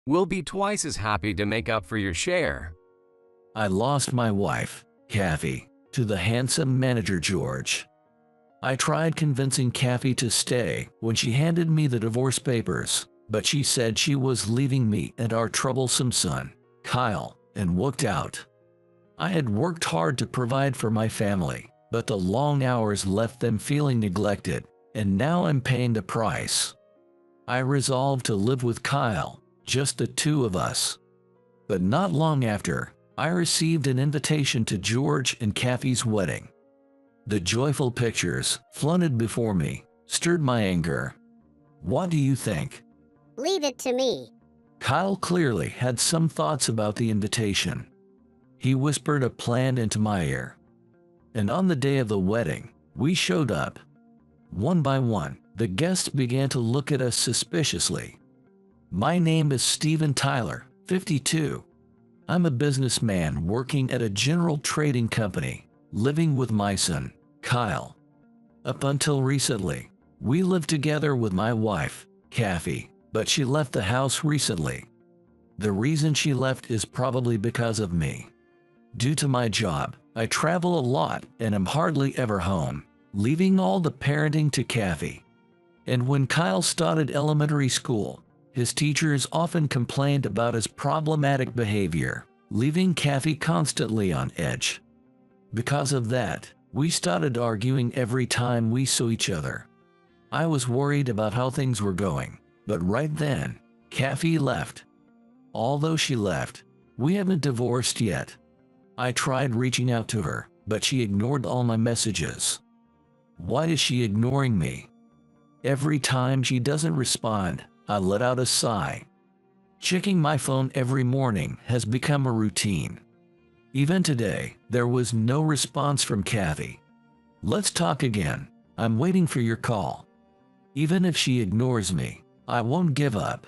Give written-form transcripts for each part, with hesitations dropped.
We'll be twice as happy to make up for your share. I lost my wife, Kathy, to the handsome manager George. I tried convincing Kathy to stay when she handed me the divorce papers, but she said she was leaving me and our troublesome son, Kyle, and walked out. I had worked hard to provide for my family, but the long hours left them feeling neglected, and now I'm paying the price. I resolved to live with Kyle, just the two of us. But not long after, I received an invitation to George and Kathy's wedding. The joyful pictures flooded before me stirred my anger. What do you think? Leave it to me. Kyle clearly had some thoughts about the invitation. He whispered a plan into my ear. And on the day of the wedding, we showed up. One by one, the guests began to look at us suspiciously. My name is Steven Tyler, 52. I'm a businessman working at a general trading company, living with my son, Kyle. Up until recently, we lived together with my wife, Kathy, but she left the house recently. The reason she left is probably because of me. Due to my job, I travel a lot and am hardly ever home, leaving all the parenting to Kathy. And when Kyle started elementary school, his teachers often complained about his problematic behavior, leaving Kathy constantly on edge. Because of that, we started arguing every time we saw each other. I was worried about how things were going, but right then, Kathy left. Although she left, we haven't divorced yet. I tried reaching out to her, but she ignored all my messages. Why is she ignoring me? Every time she doesn't respond, I let out a sigh. Checking my phone every morning has become a routine. Even today, there was no response from Kathy. Let's talk again. I'm waiting for your call. Even if she ignores me, I won't give up.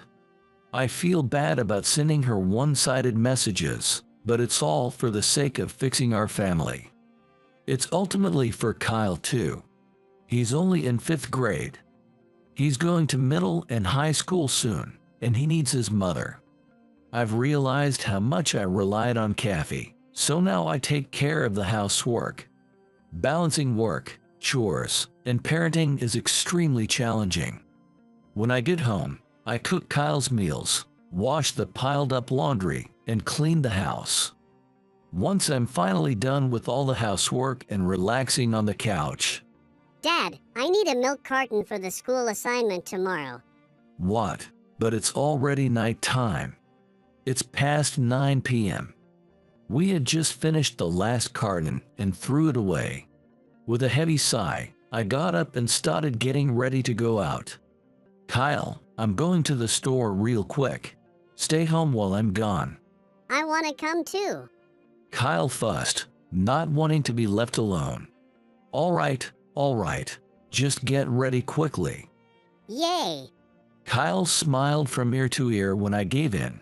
I feel bad about sending her one-sided messages, but it's all for the sake of fixing our family. It's ultimately for Kyle too. He's only in 5th grade. He's going to middle and high school soon, and he needs his mother. I've realized how much I relied on Kathy, so now I take care of the housework. Balancing work, chores, and parenting is extremely challenging. When I get home, I cook Kyle's meals, wash the piled-up laundry, and clean the house. Once I'm finally done with all the housework and relaxing on the couch. Dad, I need a milk carton for the school assignment tomorrow. What? But it's already night time. It's past 9 p.m. We had just finished the last carton and threw it away. With a heavy sigh, I got up and started getting ready to go out. Kyle, I'm going to the store real quick. Stay home while I'm gone. I want to come too. Kyle fussed, not wanting to be left alone. All right, just get ready quickly. Yay! Kyle smiled from ear to ear when I gave in.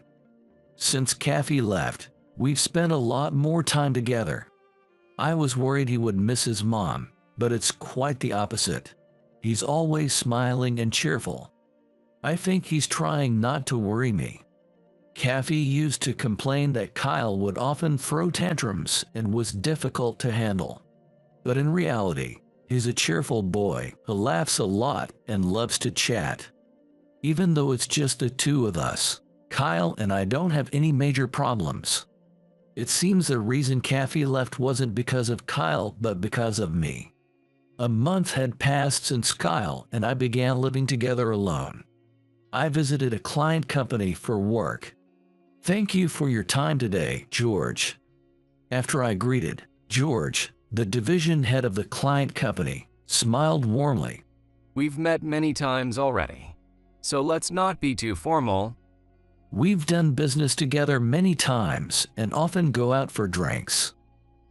Since Kathy left, we've spent a lot more time together. I was worried he would miss his mom, but it's quite the opposite. He's always smiling and cheerful. I think he's trying not to worry me. Kathy used to complain that Kyle would often throw tantrums and was difficult to handle. But in reality, he's a cheerful boy who laughs a lot and loves to chat. Even though it's just the two of us, Kyle and I don't have any major problems. It seems the reason Kathy left wasn't because of Kyle but because of me. A month had passed since Kyle and I began living together alone. I visited a client company for work. Thank you for your time today, George. After I greeted, George, the division head of the client company, smiled warmly. We've met many times already, so let's not be too formal. We've done business together many times and often go out for drinks.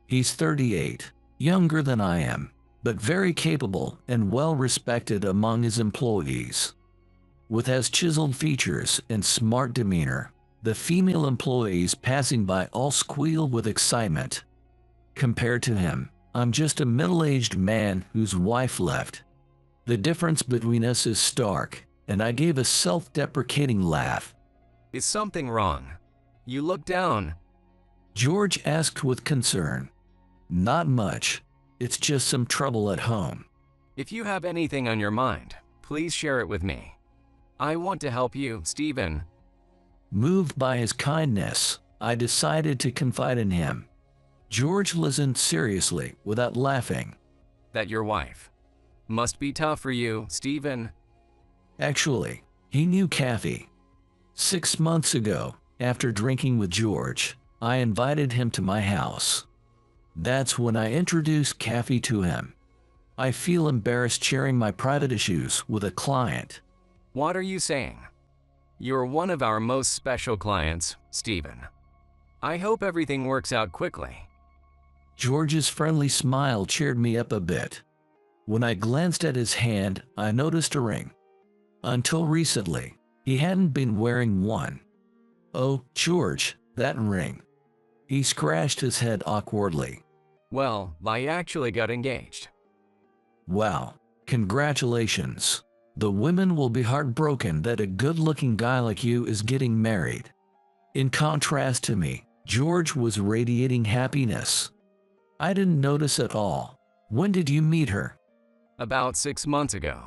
He's 38, younger than I am, but very capable and well respected among his employees. With his chiseled features and smart demeanor, the female employees passing by all squeal with excitement. Compared to him, I'm just a middle-aged man whose wife left. The difference between us is stark, and I gave a self-deprecating laugh. Is something wrong? You look down. George asked with concern. Not much. It's just some trouble at home. If you have anything on your mind, please share it with me. I want to help you, Stephen. Moved by his kindness, I decided to confide in him. George listened seriously without laughing. That your wife. Must be tough for you, Stephen. Actually, he knew Kathy. 6 months ago, after drinking with George, I invited him to my house. That's when I introduced Kathy to him. I feel embarrassed sharing my private issues with a client. What are you saying? You're one of our most special clients, Stephen. I hope everything works out quickly. George's friendly smile cheered me up a bit. When I glanced at his hand, I noticed a ring. Until recently, he hadn't been wearing one. Oh, George, that ring. He scratched his head awkwardly. Well, I actually got engaged. Wow, congratulations. The women will be heartbroken that a good-looking guy like you is getting married. In contrast to me, George was radiating happiness. I didn't notice at all. When did you meet her? About 6 months ago.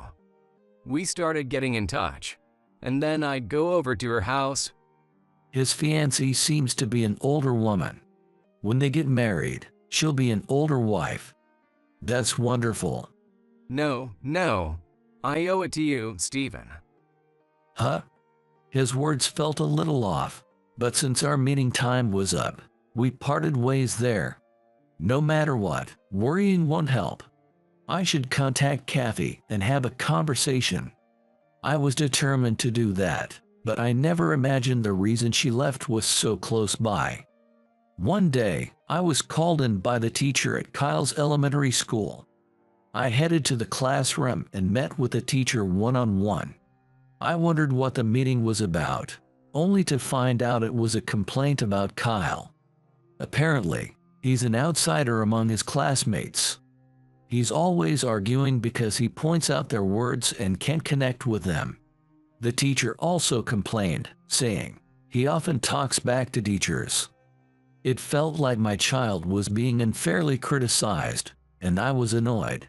We started getting in touch, and then I'd go over to her house. His fiancée seems to be an older woman. When they get married, she'll be an older wife. That's wonderful. No. I owe it to you, Stephen. Huh? His words felt a little off, but since our meeting time was up, we parted ways there. No matter what, worrying won't help. I should contact Kathy and have a conversation. I was determined to do that, but I never imagined the reason she left was so close by. One day, I was called in by the teacher at Kyle's elementary school. I headed to the classroom and met with the teacher one-on-one. I wondered what the meeting was about, only to find out it was a complaint about Kyle. Apparently, he's an outsider among his classmates. He's always arguing because he points out their words and can't connect with them. The teacher also complained, saying, he often talks back to teachers. It felt like my child was being unfairly criticized, and I was annoyed.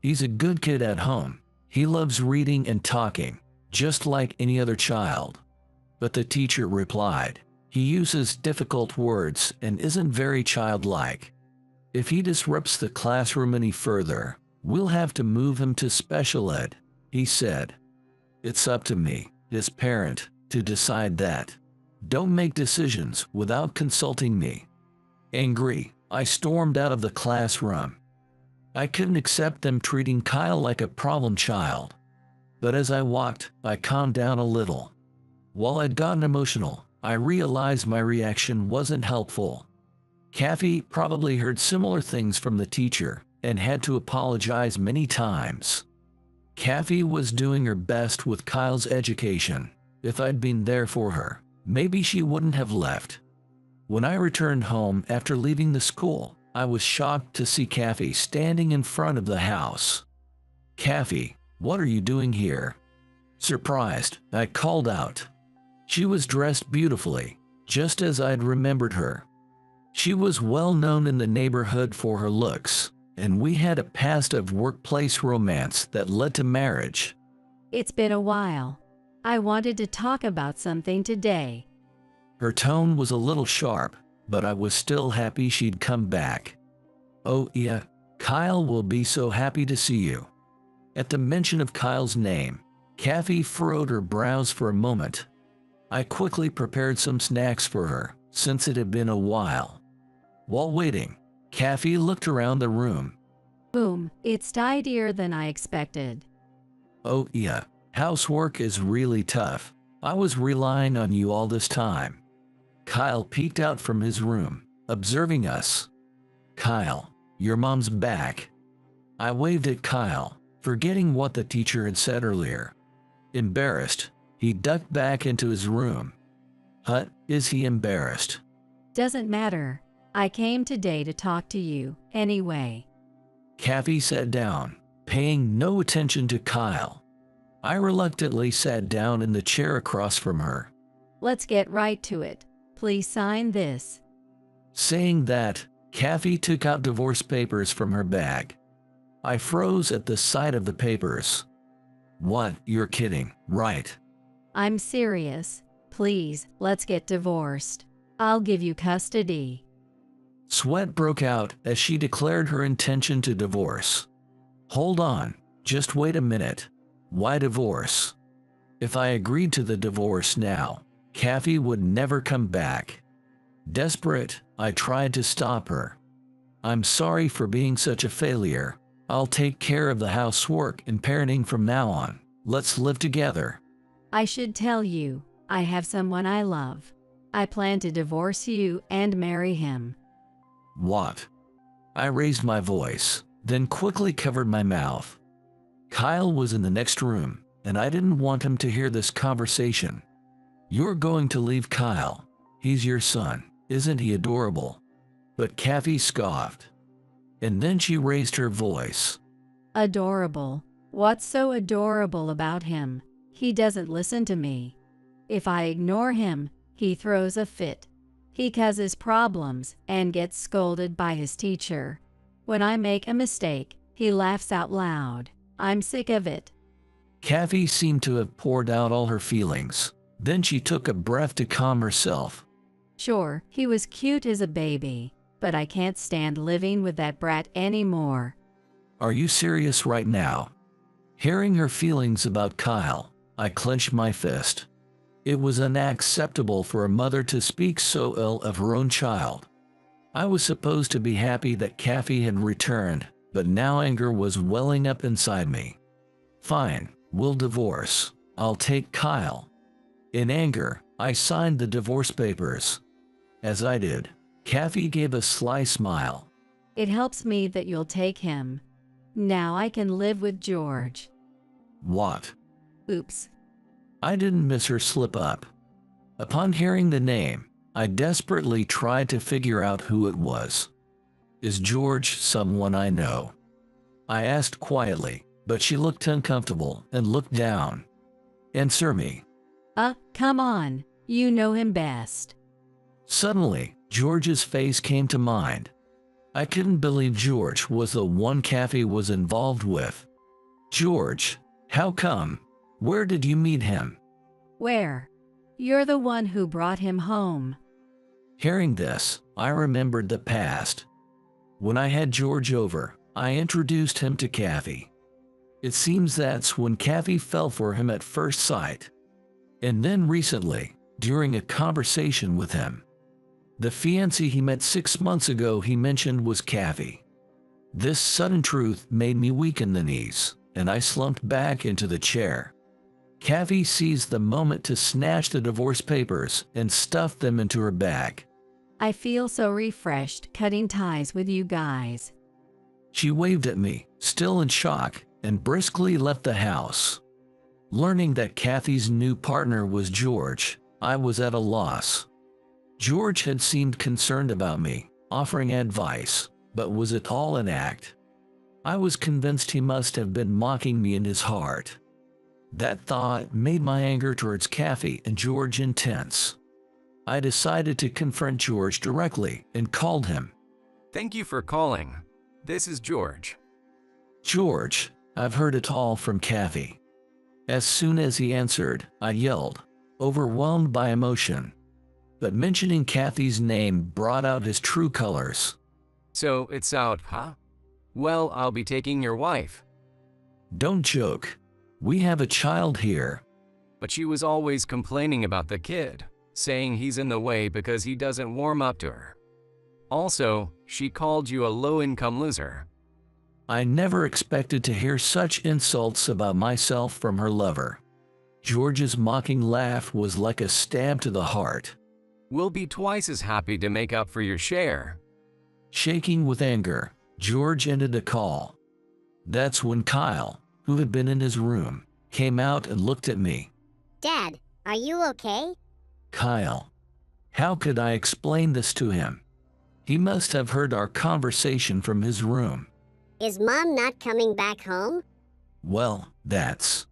He's a good kid at home. He loves reading and talking, just like any other child. But the teacher replied, he uses difficult words and isn't very childlike. If he disrupts the classroom any further, we'll have to move him to special ed, he said. It's up to me, his parent, to decide that. Don't make decisions without consulting me. Angry, I stormed out of the classroom. I couldn't accept them treating Kyle like a problem child. But as I walked, I calmed down a little. While I'd gotten emotional, I realized my reaction wasn't helpful. Kathy probably heard similar things from the teacher and had to apologize many times. Kathy was doing her best with Kyle's education. If I'd been there for her, maybe she wouldn't have left. When I returned home after leaving the school, I was shocked to see Kathy standing in front of the house. Kathy, what are you doing here? Surprised, I called out. She was dressed beautifully, just as I'd remembered her. She was well known in the neighborhood for her looks, and we had a past of workplace romance that led to marriage. It's been a while. I wanted to talk about something today. Her tone was a little sharp, but I was still happy she'd come back. Oh yeah, Kyle will be so happy to see you. At the mention of Kyle's name, Kathy furrowed her brows for a moment. I quickly prepared some snacks for her, since it had been a while. While waiting, Kathy looked around the room. Boom, it's tidier than I expected. Oh yeah, housework is really tough. I was relying on you all this time. Kyle peeked out from his room, observing us. Kyle, your mom's back. I waved at Kyle, forgetting what the teacher had said earlier. Embarrassed, he ducked back into his room. Huh, is he embarrassed? Doesn't matter. I came today to talk to you, anyway. Kathy sat down, paying no attention to Kyle. I reluctantly sat down in the chair across from her. Let's get right to it. Please sign this. Saying that, Kathy took out divorce papers from her bag. I froze at the sight of the papers. What? You're kidding, right? I'm serious. Please, let's get divorced. I'll give you custody. Sweat broke out as she declared her intention to divorce. Hold on, just wait a minute. Why divorce? If I agreed to the divorce now, Kathy would never come back. Desperate, I tried to stop her. I'm sorry for being such a failure. I'll take care of the housework and parenting from now on. Let's live together. I should tell you, I have someone I love. I plan to divorce you and marry him. What? I raised my voice, then quickly covered my mouth. Kyle was in the next room, and I didn't want him to hear this conversation. You're going to leave Kyle. He's your son. Isn't he adorable? But Kathy scoffed. And then she raised her voice. Adorable. What's so adorable about him? He doesn't listen to me. If I ignore him, he throws a fit. He causes problems and gets scolded by his teacher. When I make a mistake, he laughs out loud. I'm sick of it. Kathy seemed to have poured out all her feelings. Then she took a breath to calm herself. Sure, he was cute as a baby, but I can't stand living with that brat anymore. Are you serious right now? Hearing her feelings about Kyle, I clenched my fist. It was unacceptable for a mother to speak so ill of her own child. I was supposed to be happy that Kathy had returned, but now anger was welling up inside me. Fine, we'll divorce. I'll take Kyle. In anger, I signed the divorce papers. As I did, Kathy gave a sly smile. It helps me that you'll take him. Now I can live with George. What? Oops. I didn't miss her slip up. Upon hearing the name, I desperately tried to figure out who it was. Is George someone I know? I asked quietly, but she looked uncomfortable and looked down. Answer me. Come on. You know him best. Suddenly, George's face came to mind. I couldn't believe George was the one Kathy was involved with. George, how come? Where did you meet him? Where? You're the one who brought him home. Hearing this, I remembered the past. When I had George over, I introduced him to Kathy. It seems that's when Kathy fell for him at first sight. And then recently, during a conversation with him, the fiancée he met 6 months ago he mentioned was Kathy. This sudden truth made me weak in the knees, and I slumped back into the chair. Kathy seized the moment to snatch the divorce papers and stuff them into her bag. I feel so refreshed cutting ties with you guys. She waved at me, still in shock, and briskly left the house. Learning that Kathy's new partner was George, I was at a loss. George had seemed concerned about me, offering advice, but was it all an act? I was convinced he must have been mocking me in his heart. That thought made my anger towards Kathy and George intense. I decided to confront George directly and called him. Thank you for calling. This is George. George, I've heard it all from Kathy. As soon as he answered, I yelled, overwhelmed by emotion. But mentioning Kathy's name brought out his true colors. So it's out, huh? Well, I'll be taking your wife. Don't joke. We have a child here. But she was always complaining about the kid, saying he's in the way because he doesn't warm up to her. Also, she called you a low-income loser. I never expected to hear such insults about myself from her lover. George's mocking laugh was like a stab to the heart. We'll be twice as happy to make up for your share. Shaking with anger, George ended the call. That's when Kyle, who had been in his room, came out and looked at me. Dad, are you okay? Kyle. How could I explain this to him? He must have heard our conversation from his room. Is Mom not coming back home? Well, that's...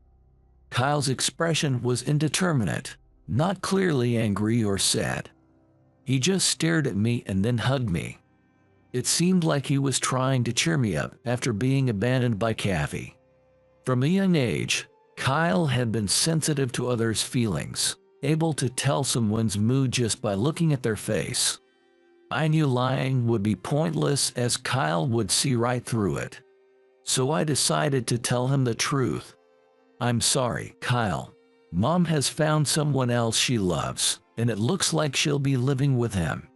Kyle's expression was indeterminate. not clearly angry or sad. He just stared at me and then hugged me. It seemed like he was trying to cheer me up after being abandoned by Kathy. From a young age, Kyle had been sensitive to others' feelings, able to tell someone's mood just by looking at their face. I knew lying would be pointless as Kyle would see right through it. So I decided to tell him the truth. "I'm sorry, Kyle. Mom has found someone else she loves, and it looks like she'll be living with him."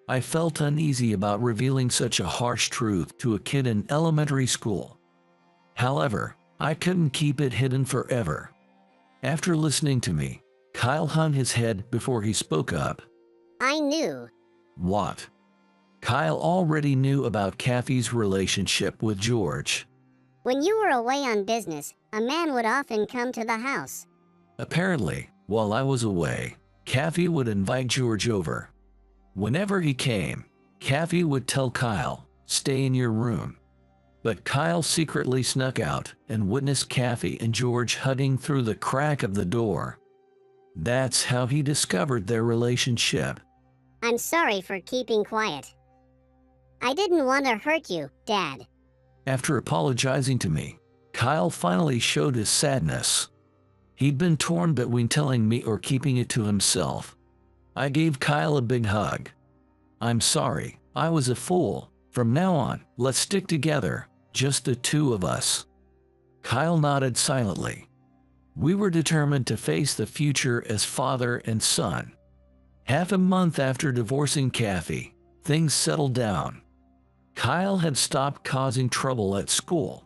I felt uneasy about revealing such a harsh truth to a kid in elementary school. However, I couldn't keep it hidden forever. After listening to me, Kyle hung his head before he spoke up. I knew. What? Kyle already knew about Kathy's relationship with George. When you were away on business, a man would often come to the house. Apparently, while I was away, Kathy would invite George over. Whenever he came, Kathy would tell Kyle, "Stay in your room." But Kyle secretly snuck out and witnessed Kathy and George hugging through the crack of the door. That's how he discovered their relationship. I'm sorry for keeping quiet. I didn't want to hurt you, Dad. After apologizing to me, Kyle finally showed his sadness. He'd been torn between telling me or keeping it to himself. I gave Kyle a big hug. "I'm sorry, I was a fool. From now on, let's stick together, just the two of us." Kyle nodded silently. We were determined to face the future as father and son. Half a month after divorcing Kathy, things settled down. Kyle had stopped causing trouble at school.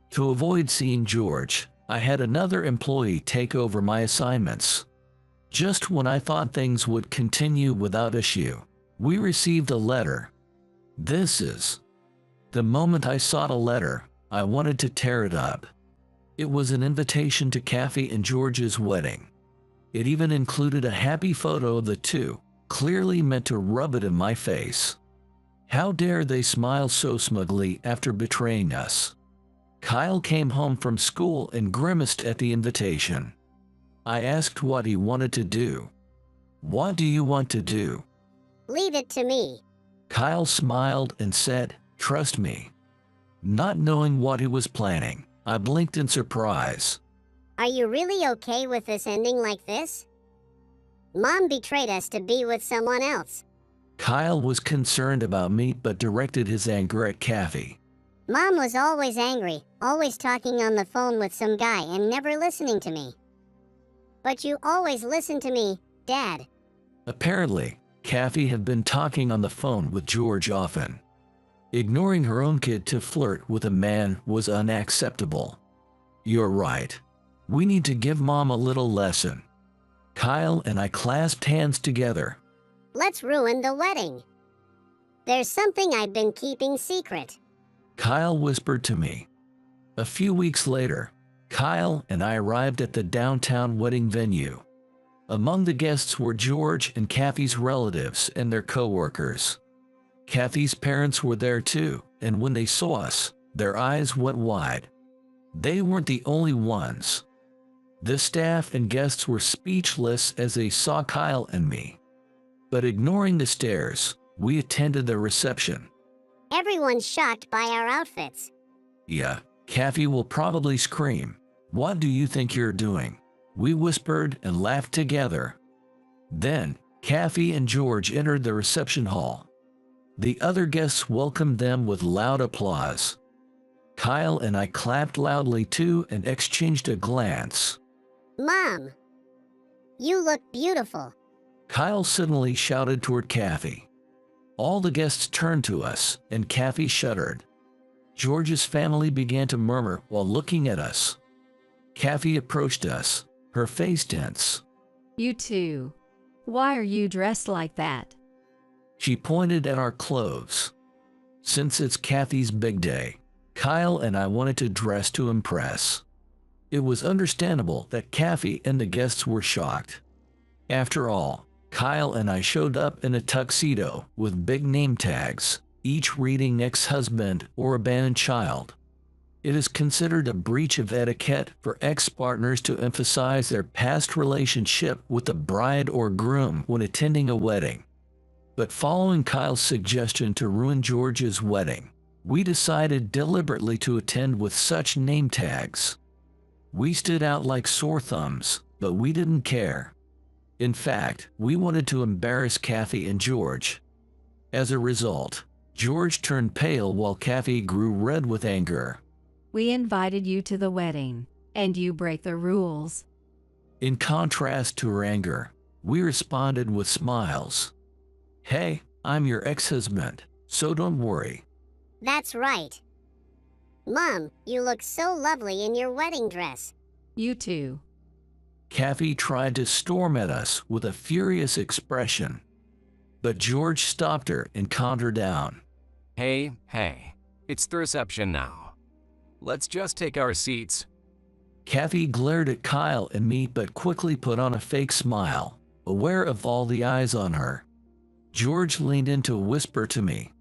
To avoid seeing George, I had another employee take over my assignments. Just when I thought things would continue without issue, we received a letter. The moment I saw the letter, I wanted to tear it up. It was an invitation to Kathy and George's wedding. It even included a happy photo of the two, clearly meant to rub it in my face. How dare they smile so smugly after betraying us? Kyle came home from school and grimaced at the invitation. I asked what he wanted to do. "What do you want to do?" Leave it to me. Kyle smiled and said, "Trust me." Not knowing what he was planning, I blinked in surprise. Are you really okay with this ending like this? Mom betrayed us to be with someone else. Kyle was concerned about me but directed his anger at Kathy. Mom was always angry, always talking on the phone with some guy and never listening to me. But you always listen to me, Dad. Apparently, Kathy had been talking on the phone with George often. Ignoring her own kid to flirt with a man was unacceptable. "You're right. We need to give Mom a little lesson." Kyle and I clasped hands together. Let's ruin the wedding. There's something I've been keeping secret. Kyle whispered to me. A few weeks later, Kyle and I arrived at the downtown wedding venue. Among the guests were George and Kathy's relatives and their co-workers. Kathy's parents were there too, and when they saw us, their eyes went wide. They weren't the only ones. The staff and guests were speechless as they saw Kyle and me. But ignoring the stares, we attended the reception. Everyone's shocked by our outfits. "Yeah, Kathy will probably scream. What do you think you're doing?" We whispered and laughed together. Then, Kathy and George entered the reception hall. The other guests welcomed them with loud applause. Kyle and I clapped loudly too and exchanged a glance. Mom, you look beautiful. Kyle suddenly shouted toward Kathy. All the guests turned to us, and Kathy shuddered. George's family began to murmur while looking at us. Kathy approached us, her face tense. You two. Why are you dressed like that? She pointed at our clothes. Since it's Kathy's big day, Kyle and I wanted to dress to impress. It was understandable that Kathy and the guests were shocked. After all, Kyle and I showed up in a tuxedo with big name tags, each reading ex-husband or abandoned child. It is considered a breach of etiquette for ex-partners to emphasize their past relationship with the bride or groom when attending a wedding. But following Kyle's suggestion to ruin George's wedding, we decided deliberately to attend with such name tags. We stood out like sore thumbs, but we didn't care. In fact, we wanted to embarrass Kathy and George. As a result, George turned pale while Kathy grew red with anger. We invited you to the wedding, and you break the rules. In contrast to her anger, we responded with smiles. Hey, I'm your ex-husband, so don't worry. That's right. Mom, you look so lovely in your wedding dress. You too. Kathy tried to storm at us with a furious expression, but George stopped her and calmed her down. Hey, it's the reception now. Let's just take our seats. Kathy glared at Kyle and me but quickly put on a fake smile, aware of all the eyes on her. George leaned in to whisper to me.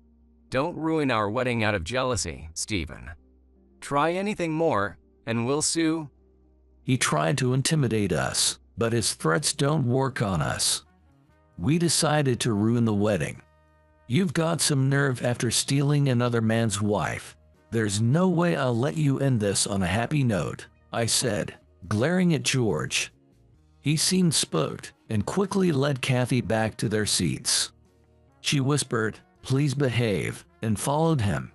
Don't ruin our wedding out of jealousy, Stephen. Try anything more, and we'll sue. He tried to intimidate us, but his threats don't work on us. We decided to ruin the wedding. You've got some nerve after stealing another man's wife. There's no way I'll let you end this on a happy note, I said, glaring at George. He seemed spooked and quickly led Kathy back to their seats. She whispered, "Please behave," and followed him.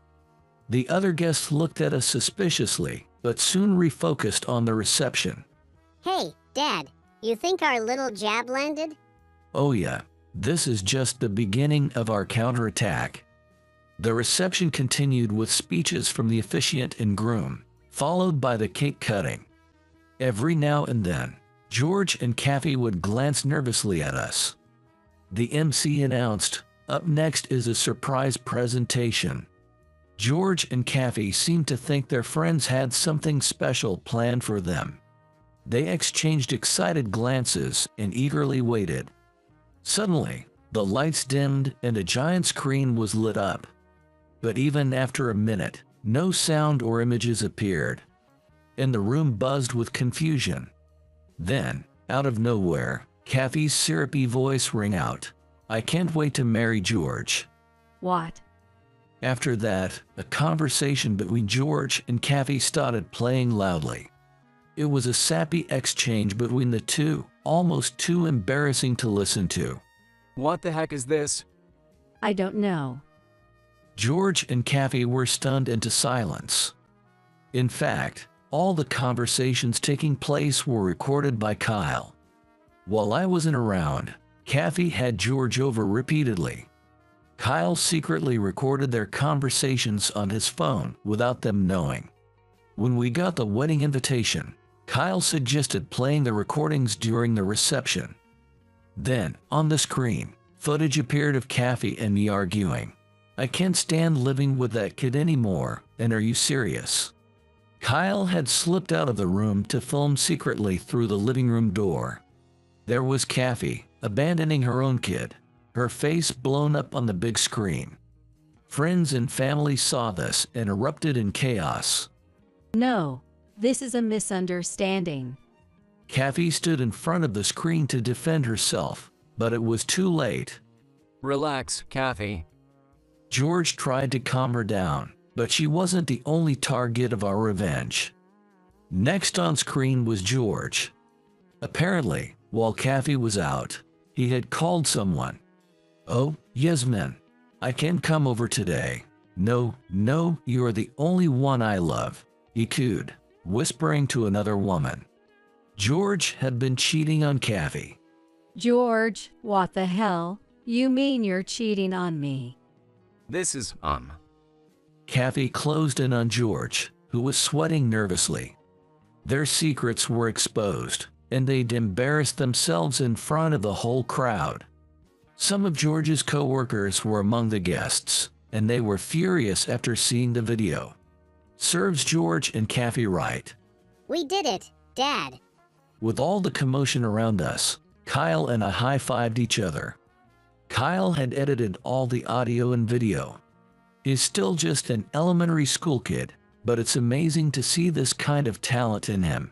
The other guests looked at us suspiciously, but soon refocused on the reception. Hey, Dad, you think our little jab landed? Oh yeah, this is just the beginning of our counterattack. The reception continued with speeches from the officiant and groom, followed by the cake cutting. Every now and then, George and Kathy would glance nervously at us. The MC announced, "Up next is a surprise presentation." George and Kathy seemed to think their friends had something special planned for them. They exchanged excited glances and eagerly waited. Suddenly, the lights dimmed and a giant screen was lit up. But even after a minute, no sound or images appeared, and the room buzzed with confusion. Then, out of nowhere, Kathy's syrupy voice rang out, "I can't wait to marry George." What? After that, a conversation between George and Kathy started playing loudly. It was a sappy exchange between the two, almost too embarrassing to listen to. What the heck is this? I don't know. George and Kathy were stunned into silence. In fact, all the conversations taking place were recorded by Kyle. While I wasn't around, Kathy had George over repeatedly. Kyle secretly recorded their conversations on his phone without them knowing. When we got the wedding invitation, Kyle suggested playing the recordings during the reception. Then, on the screen, footage appeared of Kathy and me arguing. "I can't stand living with that kid anymore, and are you serious?" Kyle had slipped out of the room to film secretly through the living room door. There was Kathy, abandoning her own kid, her face blown up on the big screen. Friends and family saw this and erupted in chaos. No, this is a misunderstanding. Kathy stood in front of the screen to defend herself, but it was too late. Relax, Kathy. George tried to calm her down, but she wasn't the only target of our revenge. Next on screen was George. Apparently, while Kathy was out, he had called someone. "Oh, Yasmin, I can't come over today. No, you are the only one I love," he cooed, whispering to another woman. George had been cheating on Kathy. George, what the hell? You mean you're cheating on me? This is, Kathy closed in on George, who was sweating nervously. Their secrets were exposed, and they'd embarrassed themselves in front of the whole crowd. Some of George's co-workers were among the guests, and they were furious after seeing the video. Serves George and Kathy right. We did it, Dad. With all the commotion around us, Kyle and I high-fived each other. Kyle had edited all the audio and video. He's still just an elementary school kid, but it's amazing to see this kind of talent in him.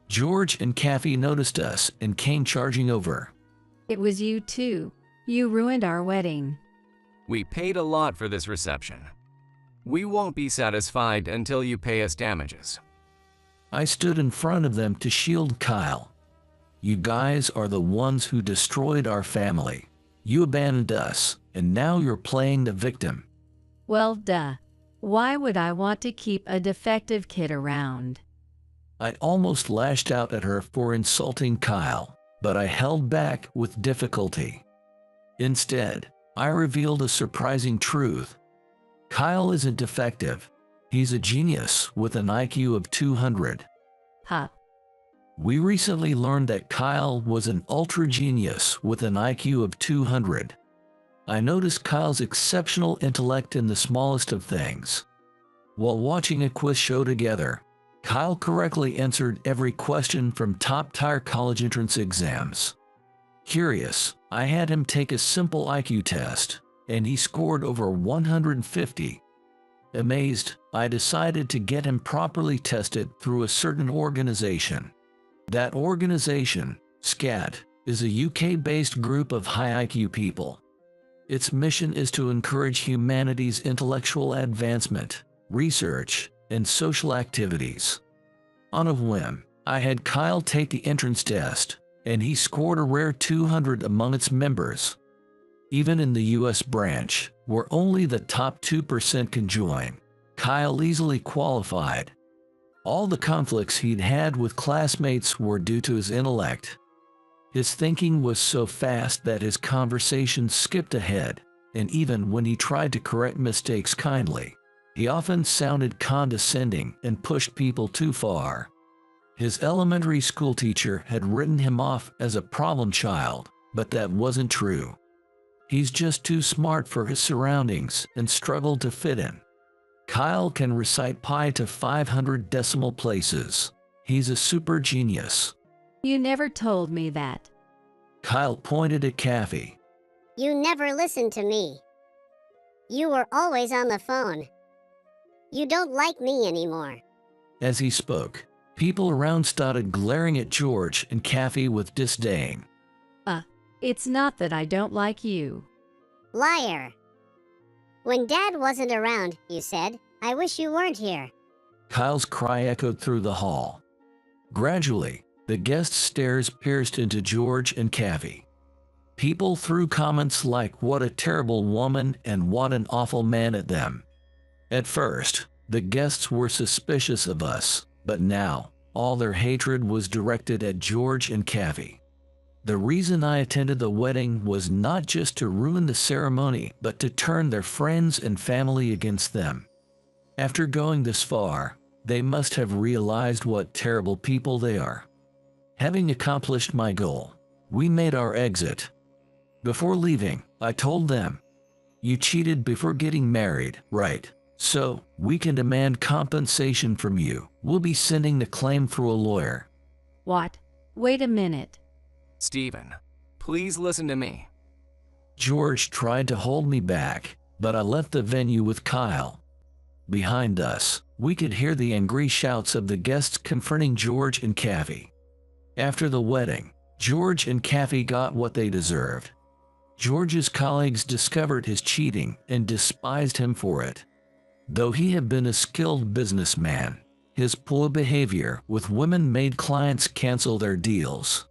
George and Kathy noticed us and came charging over. It was you too. You ruined our wedding. We paid a lot for this reception. We won't be satisfied until you pay us damages. I stood in front of them to shield Kyle. You guys are the ones who destroyed our family. You abandoned us, and now you're playing the victim. Well, duh. Why would I want to keep a defective kid around? I almost lashed out at her for insulting Kyle, but I held back with difficulty. Instead, I revealed a surprising truth. Kyle isn't defective. He's a genius with an IQ of 200. Huh. We recently learned that Kyle was an ultra genius with an IQ of 200. I noticed Kyle's exceptional intellect in the smallest of things. While watching a quiz show together, Kyle correctly answered every question from top-tier college entrance exams. Curious, I had him take a simple IQ test, and he scored over 150. Amazed, I decided to get him properly tested through a certain organization. That organization, SCAT, is a UK-based group of high IQ people. Its mission is to encourage humanity's intellectual advancement, research, and social activities. On a whim, I had Kyle take the entrance test, and he scored a rare 200 among its members. Even in the US branch, where only the top 2% can join, Kyle easily qualified. All the conflicts he'd had with classmates were due to his intellect. His thinking was so fast that his conversations skipped ahead, and even when he tried to correct mistakes kindly, he often sounded condescending and pushed people too far. His elementary school teacher had written him off as a problem child, but that wasn't true. He's just too smart for his surroundings and struggled to fit in. Kyle can recite pi to 500 decimal places. He's a super genius. You never told me that. Kyle pointed at Kathy. You never listened to me. You were always on the phone. You don't like me anymore. As he spoke, people around started glaring at George and Kathy with disdain. It's not that I don't like you. Liar. When Dad wasn't around, you said, I wish you weren't here. Kyle's cry echoed through the hall. Gradually, the guests' stares pierced into George and Kathy. People threw comments like what a terrible woman and what an awful man at them. At first, the guests were suspicious of us, but now, all their hatred was directed at George and Kathy. The reason I attended the wedding was not just to ruin the ceremony, but to turn their friends and family against them. After going this far, they must have realized what terrible people they are. Having accomplished my goal, we made our exit. Before leaving, I told them, "You cheated before getting married, right? So, we can demand compensation from you. We'll be sending the claim through a lawyer." What? Wait a minute. Stephen, please listen to me. George tried to hold me back, but I left the venue with Kyle. Behind us, we could hear the angry shouts of the guests confronting George and Kathy. After the wedding, George and Kathy got what they deserved. George's colleagues discovered his cheating and despised him for it. Though he had been a skilled businessman, his poor behavior with women made clients cancel their deals.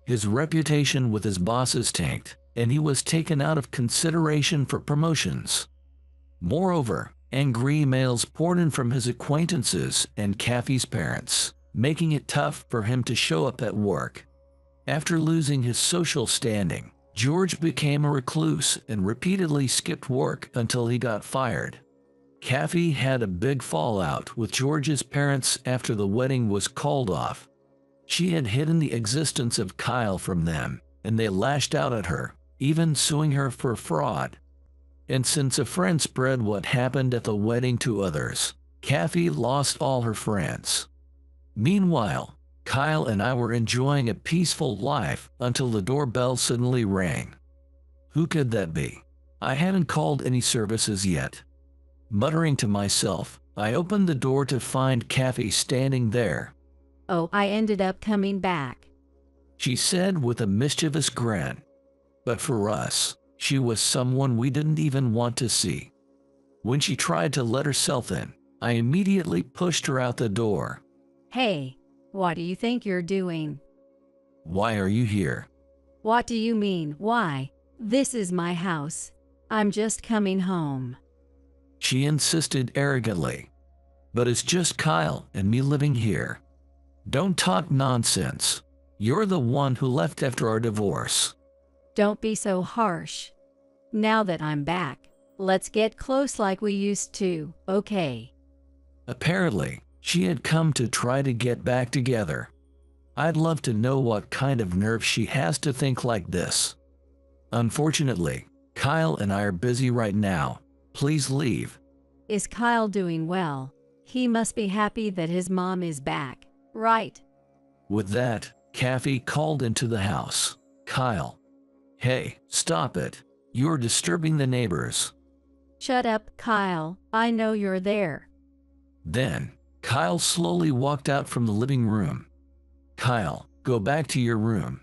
His reputation with his bosses tanked, and he was taken out of consideration for promotions. Moreover, angry emails poured in from his acquaintances and Kathy's parents, making it tough for him to show up at work. After losing his social standing, George became a recluse and repeatedly skipped work until he got fired. Kathy had a big fallout with George's parents after the wedding was called off. She had hidden the existence of Kyle from them, and they lashed out at her, even suing her for fraud. And since a friend spread what happened at the wedding to others, Kathy lost all her friends. Meanwhile, Kyle and I were enjoying a peaceful life until the doorbell suddenly rang. Who could that be? I hadn't called any services yet. Muttering to myself, I opened the door to find Kathy standing there. Oh, I ended up coming back. She said with a mischievous grin. But for us, she was someone we didn't even want to see. When she tried to let herself in, I immediately pushed her out the door. Hey, what do you think you're doing? Why are you here? What do you mean, why? This is my house. I'm just coming home. She insisted arrogantly. But it's just Kyle and me living here. Don't talk nonsense. You're the one who left after our divorce. Don't be so harsh. Now that I'm back, let's get close like we used to, okay? Apparently, she had come to try to get back together. I'd love to know what kind of nerve she has to think like this. Unfortunately, Kyle and I are busy right now. Please leave. Is Kyle doing well? He must be happy that his mom is back, right? With that, Kathy called into the house. Kyle. Hey, stop it. You're disturbing the neighbors. Shut up, Kyle. I know you're there. Then, Kyle slowly walked out from the living room. Kyle, go back to your room.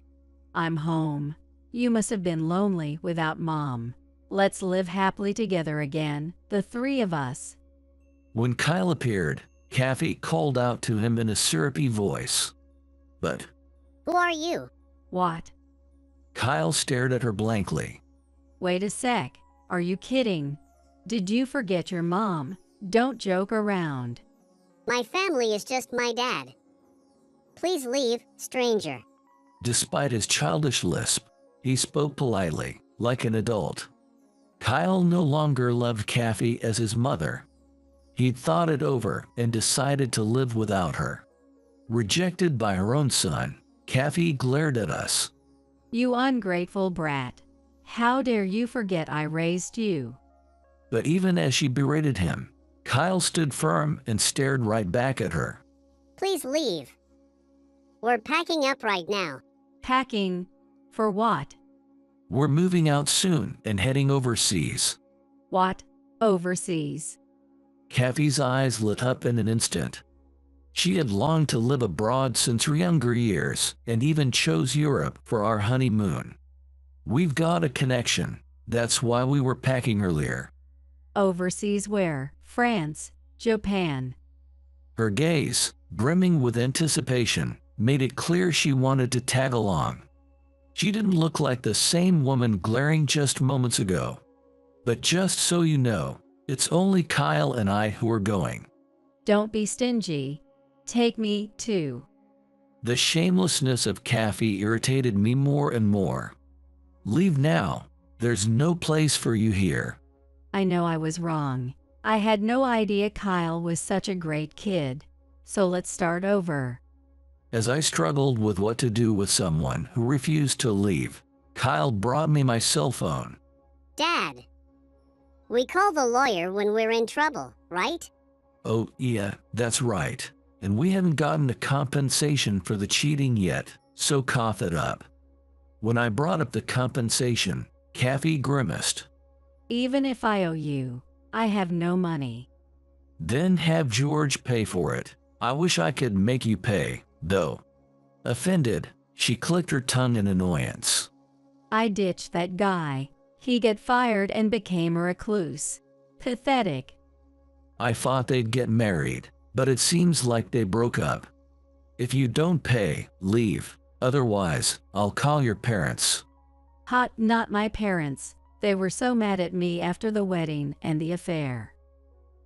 I'm home. You must have been lonely without Mom. Let's live happily together again, the three of us. When Kyle appeared, Kathy called out to him in a syrupy voice. But Who are you? What? Kyle stared at her blankly. Wait a sec. Are you kidding? Did you forget your mom? Don't joke around. My family is just my dad. Please leave, stranger. Despite his childish lisp, he spoke politely, like an adult. Kyle no longer loved Kathy as his mother. He'd thought it over and decided to live without her. Rejected by her own son, Kathy glared at us. You ungrateful brat. How dare you forget I raised you? But even as she berated him, Kyle stood firm and stared right back at her. Please leave. We're packing up right now. Packing? For what? We're moving out soon and heading overseas. What? Overseas? Kathy's eyes lit up in an instant. She had longed to live abroad since her younger years and even chose Europe for our honeymoon. We've got a connection. That's why we were packing earlier. Overseas where? France? Japan? Her gaze, brimming with anticipation, made it clear she wanted to tag along. She didn't look like the same woman glaring just moments ago. But just so you know, it's only Kyle and I who are going. Don't be stingy. Take me, too. The shamelessness of Kathy irritated me more and more. Leave now. There's no place for you here. I know I was wrong. I had no idea Kyle was such a great kid. So let's start over. As I struggled with what to do with someone who refused to leave, Kyle brought me my cell phone. Dad. We call the lawyer when we're in trouble, right? Oh, yeah, that's right. And we haven't gotten a compensation for the cheating yet, so cough it up. When I brought up the compensation, Kathy grimaced. Even if I owe you, I have no money. Then have George pay for it. I wish I could make you pay, though. Offended, she clicked her tongue in annoyance. I ditched that guy. He got fired and became a recluse. Pathetic. I thought they'd get married, but it seems like they broke up. If you don't pay, leave. Otherwise, I'll call your parents. Hot, not my parents. They were so mad at me after the wedding and the affair.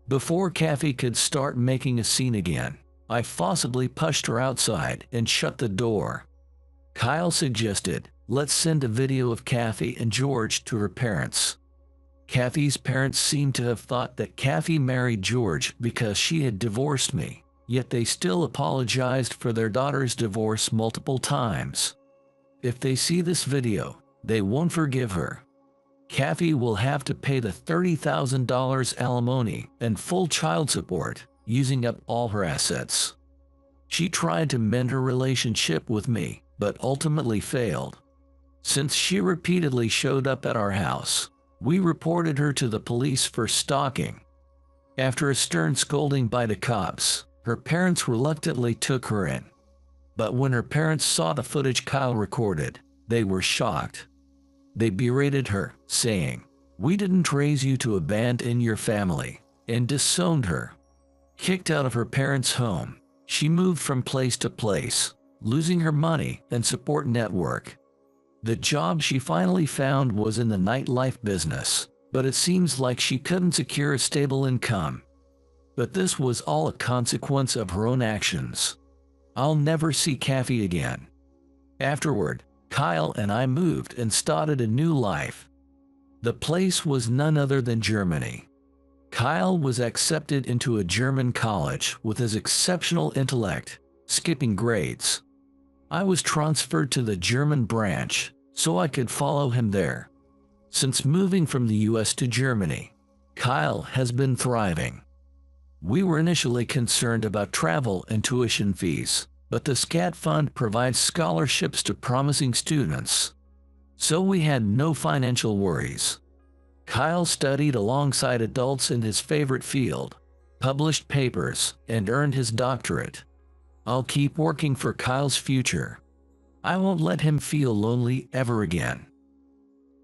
Before Kathy could start making a scene again, I forcibly pushed her outside and shut the door. Kyle suggested, let's send a video of Kathy and George to her parents. Kathy's parents seemed to have thought that Kathy married George because she had divorced me, yet they still apologized for their daughter's divorce multiple times. If they see this video, they won't forgive her. Kathy will have to pay the $30,000 alimony and full child support, using up all her assets. She tried to mend her relationship with me, but ultimately failed. Since she repeatedly showed up at our house, we reported her to the police for stalking. After a stern scolding by the cops, her parents reluctantly took her in. But when her parents saw the footage Kyle recorded, they were shocked. They berated her, saying, "We didn't raise you to abandon your family," and disowned her. Kicked out of her parents' home, she moved from place to place, losing her money and support network. The job she finally found was in the nightlife business, but it seems like she couldn't secure a stable income. But this was all a consequence of her own actions. I'll never see Kathy again. Afterward, Kyle and I moved and started a new life. The place was none other than Germany. Kyle was accepted into a German college with his exceptional intellect, skipping grades. I was transferred to the German branch so I could follow him there. Since moving from the US to Germany, Kyle has been thriving. We were initially concerned about travel and tuition fees, but the SCAT fund provides scholarships to promising students, so we had no financial worries. Kyle studied alongside adults in his favorite field, published papers, and earned his doctorate. I'll keep working for Kyle's future. I won't let him feel lonely ever again.